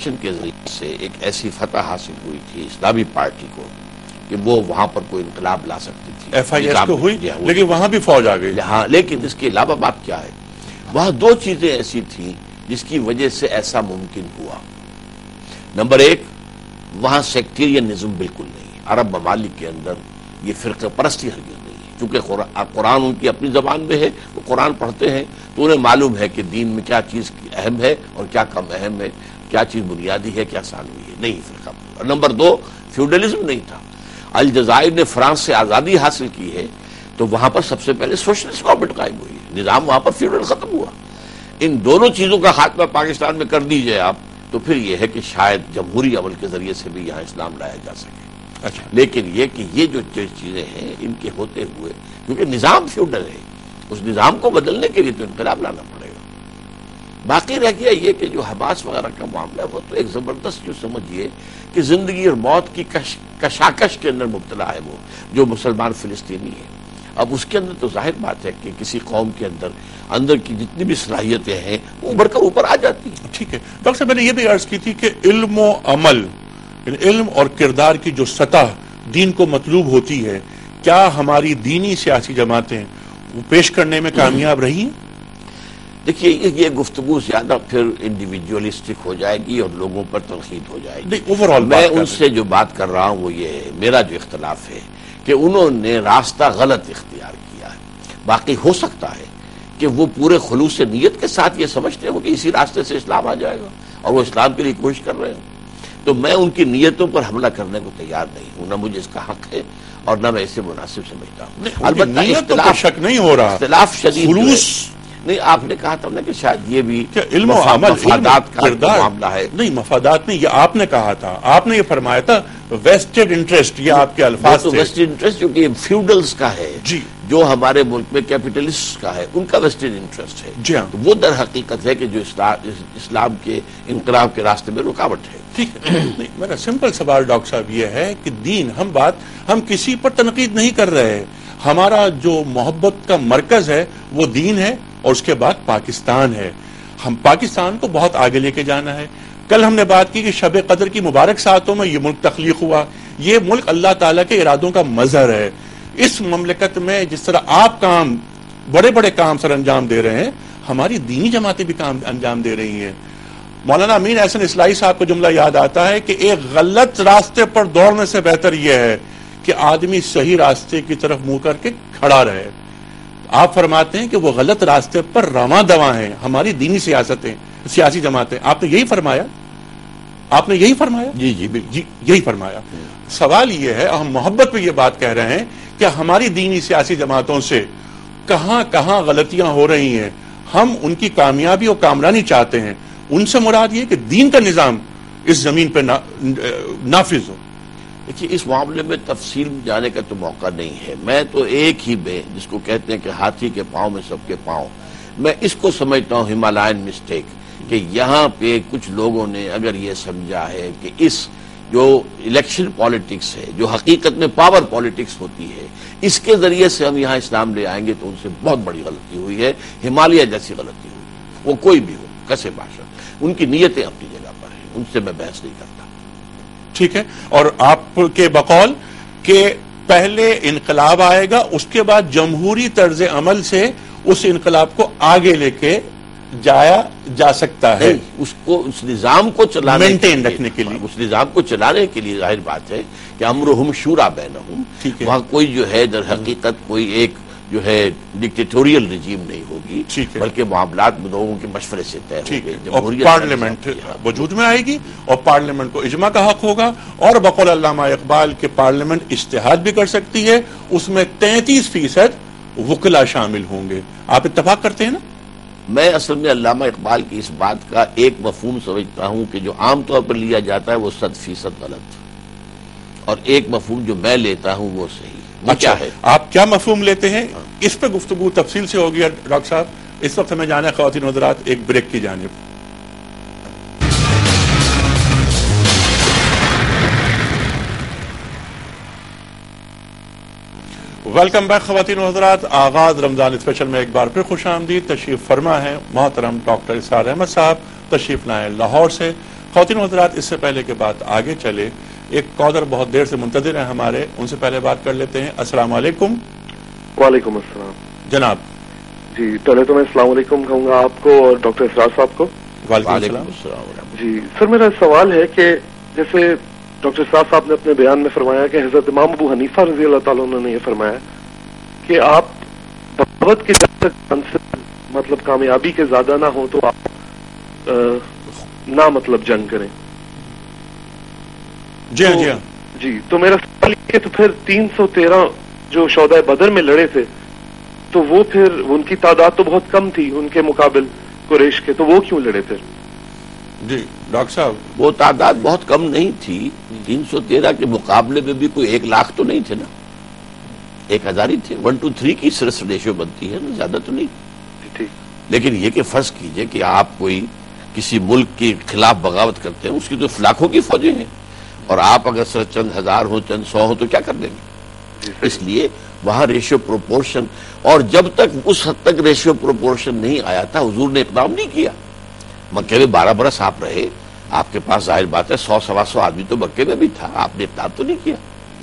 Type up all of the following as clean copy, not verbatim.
Election کے ذریعے سے ایک ایسی فتح حاصل ہوئی تھی اسلامی پارٹی کو کہ وہ وہاں پر کوئی انقلاب لا سکتی تھی. FIS کو ہوئی لیکن وہاں بھی فوج آ گئی. ہاں، لیکن اس کے علاوہ بات کیا ہے، وہاں دو چیزیں ایسی تھیں جس کی وجہ سے ایسا ممکن ہوا. نمبر ایک، وہاں سیکٹیرینزم بالکل نہیں. عرب ممالک کے اندر یہ فرقہ پرستی ہرگز نہیں ہے، چونکہ قرآن ان کی اپنی زبان میں ہے، وہ قرآن پڑھتے ہیں تو انہیں معلوم ہے کہ دین میں کیا چیز اہم ہے اور کیا کم اہم ہے، کیا چیز بنیادی ہے، کیا ثانوی ہے. نہیں فرقہ. اور نمبر دو، فیوڈلزم نہیں تھا. الجزائر نے فرانس سے آزادی حاصل کی ہے تو وہاں پر سب سے پہلے سوشلسٹ گورنمنٹ قائم ہوئی ہے، نظام وہاں پر فیوڈل ختم ہوا. ان دونوں چیزوں کا خاتمہ پاکستان میں کر دیجئے آپ تو پھر یہ ہے کہ شاید جمہوری عمل کے ذریعے سے بھی یہاں اسلام لایا جا سکے. اچھا، لیکن یہ کہ یہ جو چیزیں ہیں ان کے ہوتے ہوئے، کیونکہ نظام فیوڈل ہے، اس نظام کو بدلنے کے لیے تو انقلاب لانا پڑے گا. باقی رہ گیا یہ کہ جو حماس وغیرہ کا معاملہ ہے وہ تو ایک زبردست جو سمجھیے کہ زندگی اور موت کی کشاکش کے اندر مبتلا ہے وہ جو مسلمان فلسطینی ہے. اب اس کے اندر تو ظاہر بات ہے کہ کسی قوم کے اندر کی جتنی بھی صلاحیتیں ہیں وہ ابھر کر اوپر آ جاتی ہیں. ٹھیک ہے ڈاکٹر صاحب، میں نے یہ بھی عرض کی تھی کہ علم و عمل، علم اور کردار کی جو سطح دین کو مطلوب ہوتی ہے، کیا ہماری دینی سیاسی جماعتیں وہ پیش کرنے میں کامیاب رہی ہیں؟ دیکھیے یہ گفتگو زیادہ پھر انڈیویجولسٹک ہو جائے گی اور لوگوں پر تنقید ہو جائے گی. میں ان سے جو بات کر رہا ہوں وہ یہ ہے، میرا جو اختلاف ہے کہ انہوں نے راستہ غلط اختیار کیا ہے. باقی ہو سکتا ہے کہ وہ پورے خلوص نیت کے ساتھ یہ سمجھتے ہوں کہ اسی راستے سے اسلام آ جائے گا اور وہ اسلام کے لیے کوشش کر رہے ہیں، تو میں ان کی نیتوں پر حملہ کرنے کو تیار نہیں ہوں. نہ مجھے اس کا حق ہے اور نہ میں اسے مناسب سمجھتا ہوں. البتہ اختلاف شک نہیں ہو رہا، اختلاف شدید خلوص نہیں. آپ نے کہا تھا نا کہ شاید یہ بھی علم و عمل، مفادات کا معاملہ ہے. نہیں، مفادات نہیں، یہ آپ نے کہا تھا، آپ نے یہ فرمایا تھا ویسٹڈ انٹرسٹ، یہ آپ کے الفاظ تھے. ویسٹڈ انٹرسٹ جو کہ فیوڈلز کا ہے جی، جو ہمارے ملک میں کیپٹلسٹ کا ہے، ان کا ویسٹڈ انٹرسٹ ہے. جی ہاں، وہ در حقیقت ہے کہ جو اسلام کے انقلاب کے راستے میں رکاوٹ ہے. ٹھیک ہے. نہیں، میرا سمپل سوال ڈاکٹر صاحب یہ ہے کہ دین، ہم کسی پر تنقید نہیں کر رہے. ہمارا جو محبت کا مرکز ہے وہ دین ہے اور اس کے بعد پاکستان ہے. ہم پاکستان کو بہت آگے لے کے جانا ہے. کل ہم نے بات کی کہ شب قدر کی مبارک ساعتوں میں یہ ملک تخلیق ہوا. یہ ملک اللہ تعالیٰ کے ارادوں کا مظہر ہے. اس مملکت میں جس طرح آپ بڑے بڑے کام سر انجام دے رہے ہیں، ہماری دینی جماعتیں بھی کام انجام دے رہی ہیں. مولانا امین احسن اصلاحی صاحب کو جملہ یاد آتا ہے کہ ایک غلط راستے پر دوڑنے سے بہتر یہ ہے کہ آدمی صحیح راستے کی طرف منہ کر کے کھڑا رہے. آپ فرماتے ہیں کہ وہ غلط راستے پر رواں دواں ہیں ہماری دینی سیاسی جماعتیں. آپ نے یہی فرمایا؟ جی جی بالکل یہی فرمایا. سوال یہ ہے، ہم محبت پہ یہ بات کہہ رہے ہیں کہ ہماری دینی سیاسی جماعتوں سے کہاں کہاں غلطیاں ہو رہی ہیں. ہم ان کی کامیابی اور کامرانی چاہتے ہیں. ان سے مراد یہ کہ دین کا نظام اس زمین پہ نافذ ہو. دیکھیے اس معاملے میں تفصیل جانے کا تو موقع نہیں ہے. میں تو ایک ہی جس کو کہتے ہیں کہ ہاتھی کے پاؤں میں سب کے پاؤں، میں اس کو سمجھتا ہوں ہمالائن مسٹیک، کہ یہاں پہ کچھ لوگوں نے اگر یہ سمجھا ہے کہ اس جو الیکشن پالیٹکس ہے، جو حقیقت میں پاور پالیٹکس ہوتی ہے، اس کے ذریعے سے ہم یہاں اسلام لے آئیں گے، تو ان سے بہت بڑی غلطی ہوئی ہے. ہمالیہ جیسی غلطی ہوئی، وہ کوئی بھی ہو کیسے باشد. ان کی نیتیں اپنی جگہ پر ہیں، ان سے میں بحث نہیں کرتا. ٹھیک ہے. اور آپ کے بقول کہ پہلے انقلاب آئے گا، اس کے بعد جمہوری طرز عمل سے اس انقلاب کو آگے لے کے جایا جا سکتا ہے. اس نظام کو چلانے مینٹین رکھنے کے لیے، اس نظام کو چلانے کے لیے ظاہر بات ہے کہ امرہم شورا بینہم. وہاں کوئی جو ہے در حقیقت کوئی ایک جو ہے ڈکٹیٹوریل رجیم نہیں ہوگی، بلکہ معاملات لوگوں کے مشورے سے طے ہوں اور پارلیمنٹ وجود میں آئے گی اور پارلیمنٹ کو اجماع کا حق ہوگا. اور بقول علامہ اقبال کے پارلیمنٹ اجتہاد بھی کر سکتی ہے، اس میں 33% وکلا شامل ہوں گے. آپ اتفاق کرتے ہیں نا؟ میں اصل میں علامہ اقبال کی اس بات کا ایک مفہوم سمجھتا ہوں کہ جو عام طور پر لیا جاتا ہے وہ 100% غلط، اور ایک مفہوم جو میں لیتا ہوں وہ صحیح. اچھا ہے، آپ کیا مفہوم لیتے ہیں؟ اس پہ گفتگو تفصیل سے ہوگی ڈاکٹر صاحب. اس وقت ہمیں جانا ہے خواتین و حضرات ایک بریک کی جانب. ویلکم بیک خواتین و حضرات. آغاز رمضان اسپیشل میں ایک بار پھر خوش آمدید. تشریف فرما ہے محترم ڈاکٹر اسرار احمد صاحب، تشریف لائے لاہور سے. خواتین و حضرات، اس سے پہلے کہ بات آگے چلے، ایک کالر بہت دیر سے منتظر ہیں ہمارے، ان سے پہلے بات کر لیتے ہیں۔ السلام علیکم۔ وعلیکم السلام جناب۔ جی، پہلے تو میں السلام علیکم کہوں گا آپ کو اور ڈاکٹر اسرار صاحب کو۔ وعلیکم السلام۔ جی سر، میرا سوال ہے کہ جیسے ڈاکٹر اسرار صاحب نے اپنے بیان میں فرمایا کہ حضرت امام ابو حنیفہ رضی اللہ تعالیٰ عنہ نے یہ فرمایا کہ آپ بغاوت کے جب تک مطلب کامیابی کے زیادہ نہ ہو تو آپ نہ مطلب جنگ کریں۔ جی ہاں جی ہاں جی، تو میرا سوال یہ کہ تو پھر 313 جو شہدائے بدر میں لڑے تھے تو وہ پھر ان کی تعداد تو بہت کم تھی ان کے مقابل قریش کے، تو وہ کیوں لڑے پھر؟ جی ڈاکٹر صاحب، وہ تعداد بہت کم نہیں تھی، 313 کے مقابلے میں بھی کوئی 1 لاکھ تو نہیں تھے نا، 1000 ہی تھے۔ 1 to 3 کی صرف ریشو بنتی ہے نا، زیادہ تو نہیں۔ ٹھیک، لیکن یہ کہ فرض کیجئے کہ آپ کوئی کسی ملک کے خلاف بغاوت کرتے ہیں، اس کی تو لاکھوں کی فوجیں ہیں، اور آپ اگر صرف چند ہزار ہو، چند 100 ہو تو کیا کر دیں گے؟ اس لیے وہاں ریشو پروپورشن، اور جب تک اس حد تک ریشو پروپورشن نہیں آیا تھا حضور نے اقدام نہیں کیا۔ مکے میں 12 برس آپ رہے، آپ کے پاس ظاہر بات ہے 100-125 آدمی تو مکے میں بھی تھا، آپ نے اقدام تو نہیں کیا۔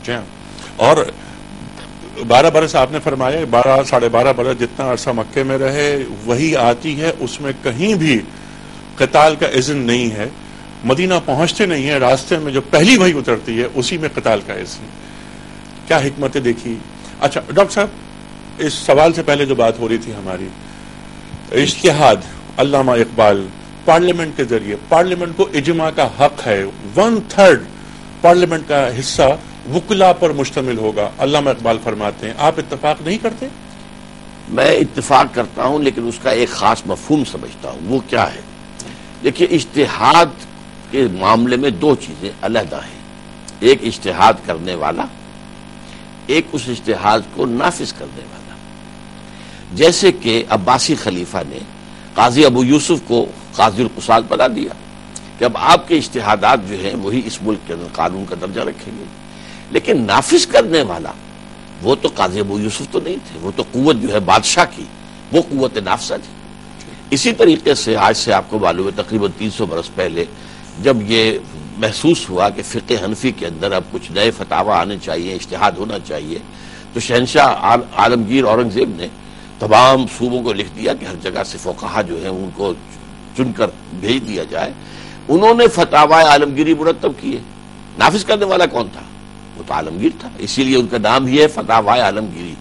جی ہاں، اور 12 برس آپ نے فرمایا، 12-12.5 برس جتنا عرصہ مکے میں رہے وہی آتی ہے، اس میں کہیں بھی قتال کا اذن نہیں ہے۔ مدینہ پہنچتے نہیں ہیں، راستے میں جو پہلی وحی اترتی ہے اسی میں قتال کا اذن۔ کیا حکمتیں دیکھی۔ اچھا ڈاکٹر صاحب، اس سوال سے پہلے جو بات ہو رہی تھی ہماری، اجتہاد، علامہ اقبال پارلیمنٹ کے ذریعے، پارلیمنٹ کو اجماع کا حق ہے، 1/3 پارلیمنٹ کا حصہ وکلا پر مشتمل ہوگا، علامہ اقبال فرماتے ہیں۔ آپ اتفاق نہیں کرتے؟ میں اتفاق کرتا ہوں، لیکن اس کا ایک خاص مفہوم سمجھتا ہوں۔ وہ کیا ہے؟ دیکھیے، اجتہاد کے معاملے میں 2 چیزیں علیحدہ ہیں، ایک اجتہاد کرنے والا، ایک اس اجتہاد کو نافذ کرنے والا۔ جیسے کہ عباسی خلیفہ نے قاضی ابو یوسف کو قاضی القصاص بنا دیا کہ اب آپ کے اجتہادات جو ہیں وہی اس ملک کے اندر قانون کا درجہ رکھیں گے، لیکن نافذ کرنے والا وہ تو قاضی ابو یوسف تو نہیں تھے، وہ تو قوت جو ہے بادشاہ کی، وہ قوت نافذہ تھی۔ اسی طریقے سے آج سے آپ کو معلوم ہے تقریباً 300 برس پہلے جب یہ محسوس ہوا کہ فقہ حنفی کے اندر اب کچھ نئے فتاوی آنے چاہیے، اجتہاد ہونا چاہیے، تو شہنشاہ عالمگیر اورنگزیب نے تمام صوبوں کو لکھ دیا کہ ہر جگہ سے فقہا جو ہیں ان کو چن کر بھیج دیا جائے۔ انہوں نے فتاوی عالمگیری مرتب کیے۔ نافذ کرنے والا کون تھا؟ وہ تو عالمگیر تھا، اسی لیے ان کا نام ہی ہے فتاوی عالمگیری۔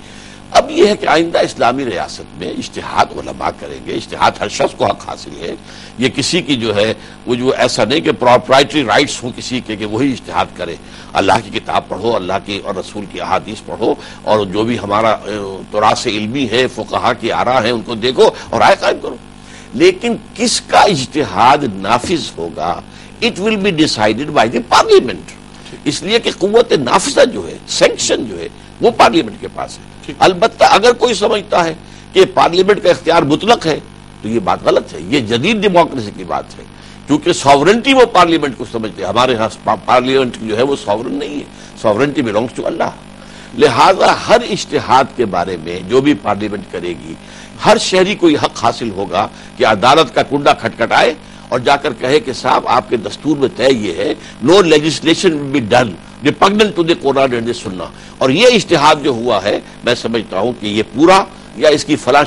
اب یہ ہے کہ آئندہ اسلامی ریاست میں اجتہاد علماء کریں گے، اجتہاد ہر شخص کو حق حاصل ہے، یہ کسی کی جو ہے وہ جو ایسا نہیں کہ پراپرائٹری رائٹس ہوں کسی کے کہ وہی اجتہاد کرے۔ اللہ کی کتاب پڑھو، اللہ کی اور رسول کی احادیث پڑھو، اور جو بھی ہمارا تراث علمی ہے، فقہا کی آراء ہیں، ان کو دیکھو اور رائے قائم کرو۔ لیکن کس کا اجتہاد نافذ ہوگا، it will be decided by the parliament, اس لیے کہ قوت نافذہ جو ہے، سینکشن جو ہے، وہ پارلیمنٹ کے پاس ہے۔ البتہ اگر کوئی سمجھتا ہے کہ پارلیمنٹ کا اختیار مطلق ہے تو یہ بات غلط ہے، یہ جدید ڈیموکریسی کی بات ہے، کیونکہ ساورنٹی وہ پارلیمنٹ کو سمجھتے ہیں۔ ہمارے ہاں پارلیمنٹ جو ہے وہ ساورن نہیں ہے، ساورنٹی بلانگس ٹو اللہ۔ لہذا ہر اجتہاد کے بارے میں جو بھی پارلیمنٹ کرے گی، ہر شہری کو یہ حق حاصل ہوگا کہ عدالت کا کنڈا کھٹکھٹائے اور جا کر کہے کہ صاحب آپ کے دستور میں طے یہ ہے، no legislation will be done repugnant to the Quran and the Sunnah. اور یہ اجتہاد جو ہوا ہے، میں سمجھتا ہوں کہ یہ پورا یا اس کی فلاں